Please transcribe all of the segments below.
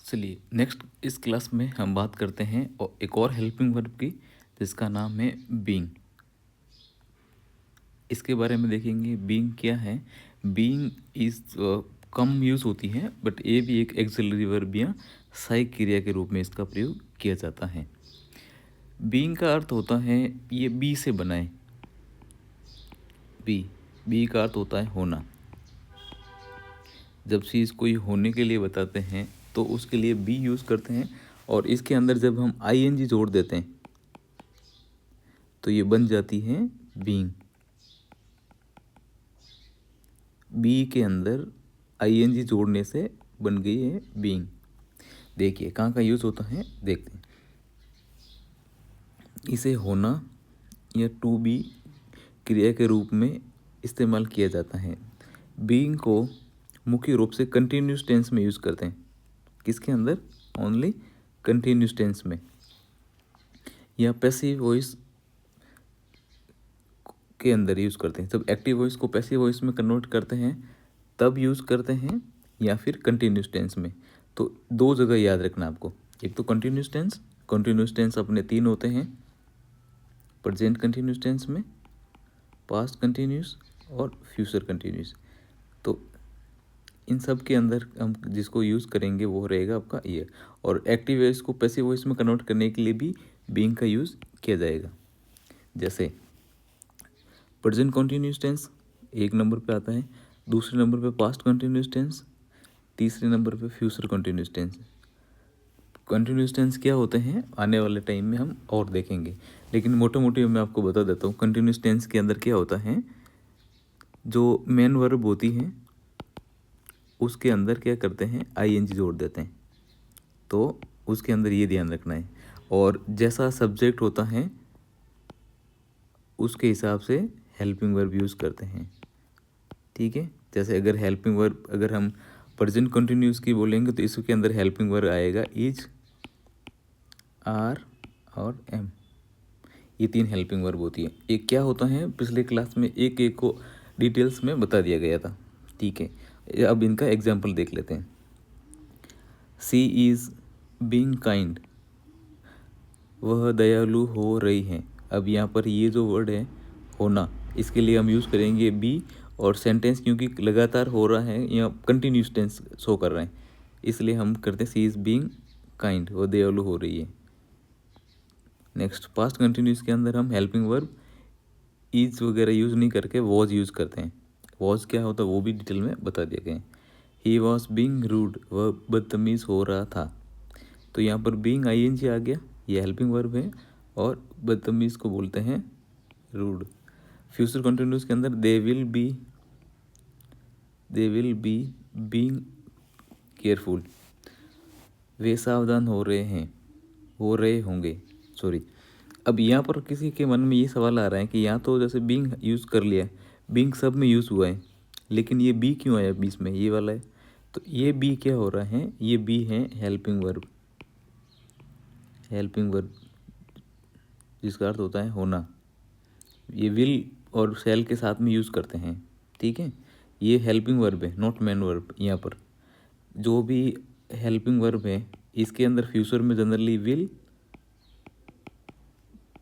चलिए नेक्स्ट इस क्लास में हम बात करते हैं और एक और हेल्पिंग वर्ब की, जिसका नाम है बीइंग। इसके बारे में देखेंगे बीइंग क्या है। बीइंग इज कम यूज़ होती है, बट ये भी एक एक्सिलरी वर्ब या सहायक क्रिया के रूप में इसका प्रयोग किया जाता है। बीइंग का अर्थ होता है, ये बी से बना है। बी का अर्थ होता है होना। जब चीज़ कोई होने के लिए बताते हैं तो उसके लिए बी यूज़ करते हैं, और इसके अंदर जब हम आईएनजी जोड़ देते हैं तो ये बन जाती है बीइंग। बी के अंदर आईएनजी जोड़ने से बन गई है बीइंग। देखिए कहाँ का यूज़ होता है, देखते हैं। इसे होना या टू बी क्रिया के रूप में इस्तेमाल किया जाता है। बीइंग को मुख्य रूप से कंटिन्यूस टेंस में यूज़ करते हैं। किसके अंदर? ओनली कंटिन्यूस टेंस में, या पैसिव वॉइस के अंदर यूज़ करते हैं। जब एक्टिव वॉइस को पैसिव वॉइस में कन्वर्ट करते हैं तब यूज़ करते हैं, या फिर कंटिन्यूस टेंस में। तो दो जगह याद रखना आपको, एक तो कंटिन्यूस टेंस अपने तीन होते हैं, प्रेजेंट कंटिन्यूस टेंस में, पास्ट कंटिन्यूस और फ्यूचर कंटिन्यूस। तो इन सब के अंदर हम जिसको यूज़ करेंगे वो रहेगा आपका ईयर। और एक्टिव वॉइस को पैसिव वॉइस में कन्वर्ट करने के लिए भी बीइंग का यूज़ किया जाएगा। जैसे प्रेजेंट कंटिन्यूस टेंस एक नंबर पे आता है, दूसरे नंबर पे पास्ट कंटिन्यूस टेंस, तीसरे नंबर पे future continuous tense. Continuous tense क्या होते हैं आने वाले टाइम में हम और देखेंगे, लेकिन मोटे मोटे मैं आपको बता देता हूँ। कंटिन्यूस टेंस के अंदर क्या होता है, जो मेन वर्ब होती है उसके अंदर क्या करते हैं, आईएनजी जोड़ देते हैं। तो उसके अंदर ये ध्यान रखना है, और जैसा सब्जेक्ट होता है उसके हिसाब से हेल्पिंग वर्ब यूज़ करते हैं। ठीक है, जैसे अगर हेल्पिंग वर्ब अगर हम प्रेजेंट कंटिन्यूस की बोलेंगे तो इसके अंदर हेल्पिंग वर्ब आएगा इज, आर और एम। ये तीन हेल्पिंग वर्ब होती है। एक क्या होता है, पिछले क्लास में एक एक को डिटेल्स में बता दिया गया था। ठीक है, अब इनका एग्जाम्पल देख लेते हैं। सी इज़ बीइंग काइंड, वह दयालु हो रही हैं। अब यहाँ पर ये जो वर्ड है होना, इसके लिए हम यूज़ करेंगे बी, और सेंटेंस क्योंकि लगातार हो रहा है या कंटिन्यूस टेंस शो कर रहे हैं, इसलिए हम करते हैं सी इज़ बीइंग काइंड, वह दयालु हो रही है। नेक्स्ट पास्ट कंटिन्यूस के अंदर हम हेल्पिंग वर्ब इज वगैरह यूज़ नहीं करके वॉज यूज़ करते हैं। वॉज क्या होता है वो भी डिटेल में बता दिया गया है। ही वॉज बीइंग रूड, वह बदतमीज़ हो रहा था। तो यहाँ पर बीइंग आईएनजी आ गया, ये हेल्पिंग वर्ब है, और बदतमीज़ को बोलते हैं रूड। फ्यूचर कंटिन्यूस के अंदर they will be being careful, वे सावधान हो रहे होंगे। सॉरी, अब यहाँ पर किसी के मन में ये सवाल आ रहा है कि यहाँ तो जैसे बीइंग यूज़ कर लिया है, बीइंग सब में यूज़ हुआ है, लेकिन ये बी क्यों आया बीच में, ये वाला है। तो ये बी क्या हो रहा है, ये बी है हेल्पिंग वर्ब जिसका अर्थ होता है होना। ये विल और शैल के साथ में यूज़ करते हैं। ठीक है, ये हेल्पिंग वर्ब है, नॉट मेन वर्ब। यहाँ पर जो भी हेल्पिंग वर्ब है इसके अंदर फ्यूचर में जनरली विल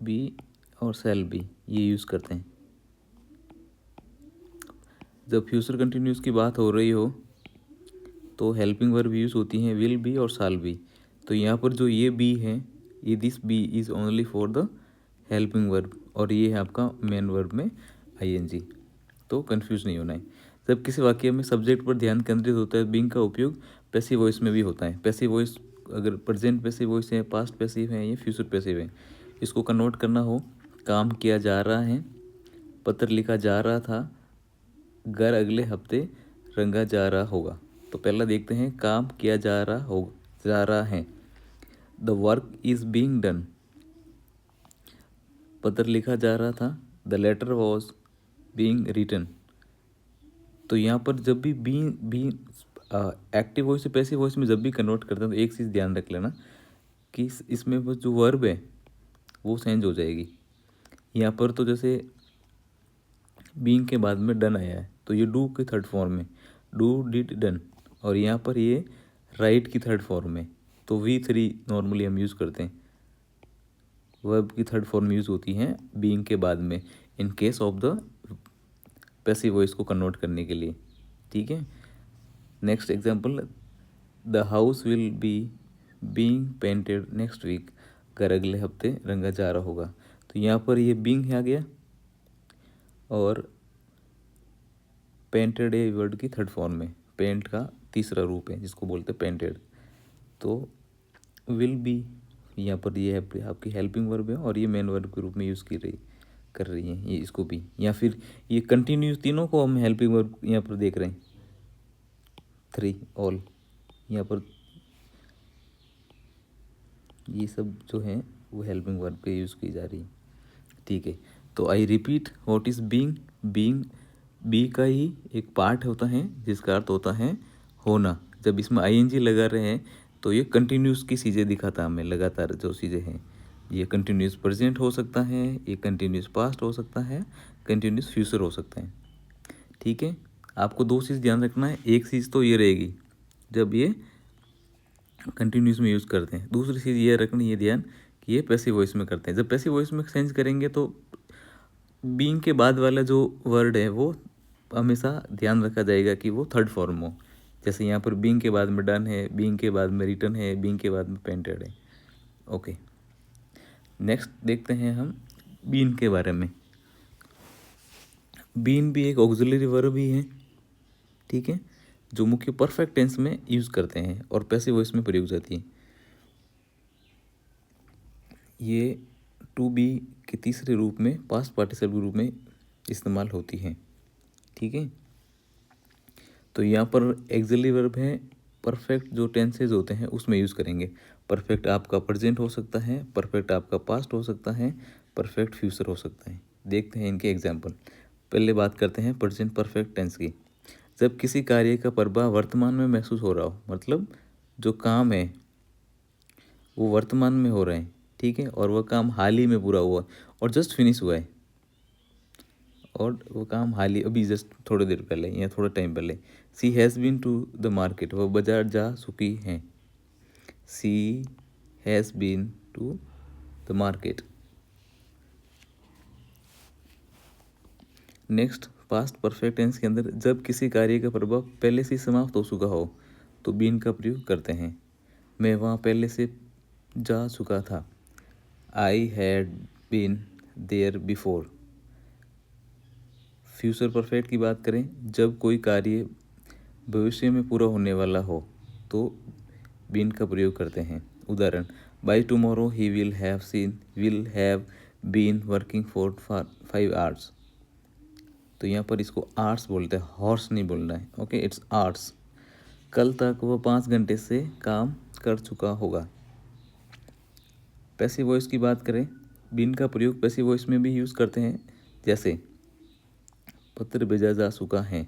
बी और शैल बी ये यूज़ करते हैं। जब फ्यूचर कंटिन्यूस की बात हो रही हो तो हेल्पिंग वर्ब यूज़ होती हैं विल बी और शाल बी। तो यहाँ पर जो ये बी है, ये this B is only for the helping verb, और ये है आपका मेन वर्ब में आईएनजी। तो कंफ्यूज नहीं होना है। जब किसी वाक्य में सब्जेक्ट पर ध्यान केंद्रित होता है, बीइंग का उपयोग पैसिव वॉइस में भी होता है। पैसिव वॉइस अगर प्रेजेंट पैसिव वॉइस है, पास्ट पैसिव है, या फ्यूचर पैसिव है, इसको कन्वर्ट करना हो, काम किया जा रहा है, पत्र लिखा जा रहा था, घर अगले हफ्ते रंगा जा रहा होगा। तो पहला देखते हैं, काम किया जा रहा है, the work is being done. पत्र लिखा जा रहा था, the letter was being written. तो यहाँ पर जब भी बी एक्टिव वॉइस से पैसिव वॉइस में जब भी कन्वर्ट करते हैं तो एक चीज़ ध्यान रख लेना कि इसमें वो जो वर्ब है वो चेंज हो जाएगी। यहाँ पर तो जैसे बीइंग के बाद में डन आया है तो ये डू के थर्ड फॉर्म में, डू डिड डन, और यहाँ पर ये राइट की थर्ड फॉर्म में, तो V3 नॉर्मली हम यूज़ करते हैं। वर्ब की थर्ड फॉर्म यूज़ होती हैं बीइंग के बाद में in case of the passive voice को कन्वर्ट करने के लिए। ठीक है, next example, the house will be being painted next week, घर अगले हफ्ते रंगा जा रहा होगा। तो यहाँ पर ये बीइंग आ गया और पेंटेड ए वर्ड की थर्ड फॉर्म में, पेंट का तीसरा रूप है जिसको बोलते हैं पेंटेड। तो विल बी यहाँ पर ये है आपकी हेल्पिंग वर्ब है और ये मेन वर्ब के रूप में यूज़ कर रही है ये इसको भी, या फिर ये कंटिन्यूस, तीनों को हम हेल्पिंग वर्ब यहाँ पर देख रहे हैं। 3 ऑल यहाँ पर ये सब जो है वो हेल्पिंग वर्ब पे यूज़ की जा रही है। ठीक है, तो I repeat what is being. Being be का ही एक पार्ट होता है जिसका अर्थ होता है होना। जब इसमें आईएनजी लगा रहे हैं तो ये कंटिन्यूस की चीज़ें दिखाता है हमें, लगातार जो चीज़ें हैं। ये कंटिन्यूस प्रेजेंट हो सकता है, ये कंटिन्यूस पास्ट हो सकता है, कंटिन्यूस फ्यूचर हो सकता है। ठीक है, आपको दो चीज़ ध्यान रखना है। एक चीज़ तो ये रहेगी जब ये कंटिन्यूस में यूज़ करते हैं, दूसरी चीज़ ये रखनी है ध्यान कि ये पैसिव वॉइस में करते हैं। जब पैसिव वॉइस में चेंज करेंगे तो बीइंग के बाद वाला जो वर्ड है वो हमेशा ध्यान रखा जाएगा कि वो थर्ड फॉर्म हो। जैसे यहाँ पर बीइंग के बाद में डन है, बीइंग के बाद में रिटर्न है, बीइंग के बाद में पेंटेड है। ओके, नेक्स्ट देखते हैं हम बीन के बारे में। बीन भी एक ऑक्सिलरी वर्ब ही है। ठीक है, जो मुख्य परफेक्ट टेंस में यूज़ करते हैं और पैसिव वॉइस में प्रयोग जाती है। ये टू बी के तीसरे रूप में, पास्ट पार्टिसिपल के रूप में इस्तेमाल होती है। ठीक है, तो यहाँ पर एक्सिलरी वर्ब है, परफेक्ट जो टेंसेज होते हैं उसमें यूज़ करेंगे। परफेक्ट आपका प्रेजेंट हो सकता है, परफेक्ट आपका पास्ट हो सकता है, परफेक्ट फ्यूचर हो सकता है। देखते हैं इनके एग्जाम्पल। पहले बात करते हैं प्रेजेंट परफेक्ट टेंस की। जब किसी कार्य का प्रभाव वर्तमान में महसूस हो रहा हो, मतलब जो काम है वो वर्तमान में हो रहा है। ठीक है, और वह काम हाल ही में पूरा हुआ और जस्ट फिनिश हुआ है, और वो काम हाल ही अभी जस्ट थोड़ी देर पहले या थोड़ा टाइम पहले। She has been to the market, वह बाजार जा चुकी हैं। She has been to the market. Next, past perfect tense के अंदर जब किसी कार्य का प्रभाव पहले से समाप्त हो चुका हो तो बीन का प्रयोग करते हैं। मैं वहाँ पहले से जा चुका था। I had been there before. Future perfect की बात करें, जब कोई कार्य भविष्य में पूरा होने वाला हो तो बीन का प्रयोग करते हैं। उदाहरण, by tomorrow he will have been working for 5 hours. तो यहाँ पर इसको आर्ट्स बोलते हैं, हॉर्स नहीं बोलना है। Okay, it's arts. कल तक वह 5 घंटे से काम कर चुका होगा। पैसिव वॉइस की बात करें, बीन का प्रयोग पैसिव वॉइस में भी यूज़ करते हैं। जैसे पत्र भेजा जा चुका है,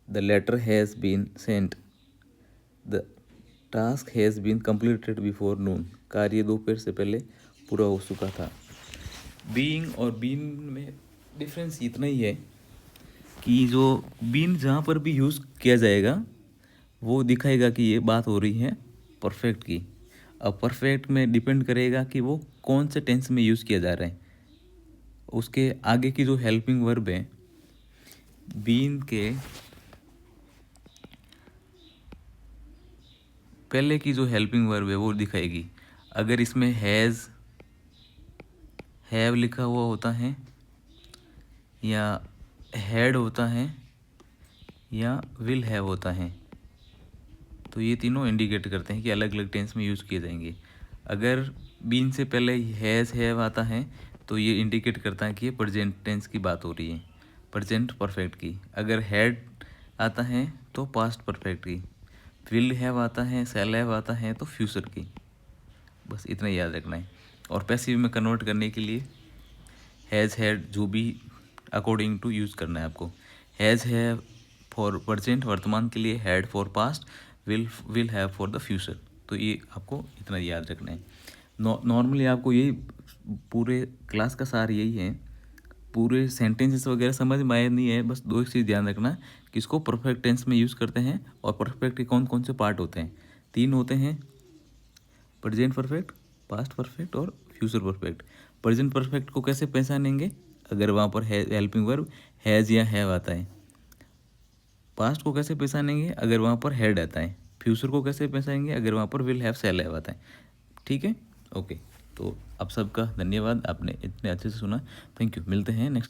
the letter has been sent, the task has been completed before noon, कार्य दोपहर से पहले पूरा हो चुका था। बीइंग और बीन में डिफरेंस इतना ही है कि जो बीन जहाँ पर भी यूज़ किया जाएगा वो दिखाएगा कि ये बात हो रही है परफेक्ट की। अब परफेक्ट में डिपेंड करेगा कि वो कौन से टेंस में यूज़ किया जा रहा है। उसके आगे की जो हेल्पिंग वर्ब है बीन के पहले की जो हेल्पिंग वर्ब है वो दिखाएगी। अगर इसमें हैज़ हैव लिखा हुआ होता है या हैड होता है या विल हैव होता है तो ये तीनों इंडिकेट करते हैं कि अलग अलग टेंस में यूज़ किए जाएंगे। अगर बीन से पहले हैज़ हैव आता है तो ये इंडिकेट करता है कि ये प्रेजेंट टेंस की बात हो रही है, प्रेजेंट परफेक्ट की। अगर हैड आता है तो पास्ट परफेक्ट की, विल हैव आता है, शैल हैव आता है तो फ्यूचर की। बस इतना याद रखना है। और पैसिव में कन्वर्ट करने के लिए हैज़ हैड जो भी अकॉर्डिंग टू यूज़ करना है आपको। हैज़ हैव फॉर प्रेजेंट वर्तमान के लिए, had for past, will have for the future. तो ये आपको इतना याद रखना है। नॉर्मली आपको यही पूरे क्लास का सार यही है। पूरे सेंटेंसेस वगैरह समझ में आया नहीं है, बस दो चीज़ ध्यान रखना कि इसको परफेक्ट टेंस में यूज़ करते हैं और परफेक्ट के कौन कौन से पार्ट होते हैं। तीन होते हैं, प्रेजेंट परफेक्ट, पास्ट परफेक्ट और फ्यूचर परफेक्ट। प्रेजेंट परफेक्ट को कैसे पहचानेंगे? अगर वहाँ पर हेल्पिंग वर्ब हैज़ या हैव आता है। पास्ट को कैसे पहचानेंगे? अगर वहाँ पर हैड आता है। फ्यूचर को कैसे पहचानेंगे? अगर वहाँ पर विल हैव, शैल हैव आता है। ठीक है, ओके। तो आप सबका धन्यवाद, आपने इतने अच्छे से सुना। Thank you. मिलते हैं नेक्स्ट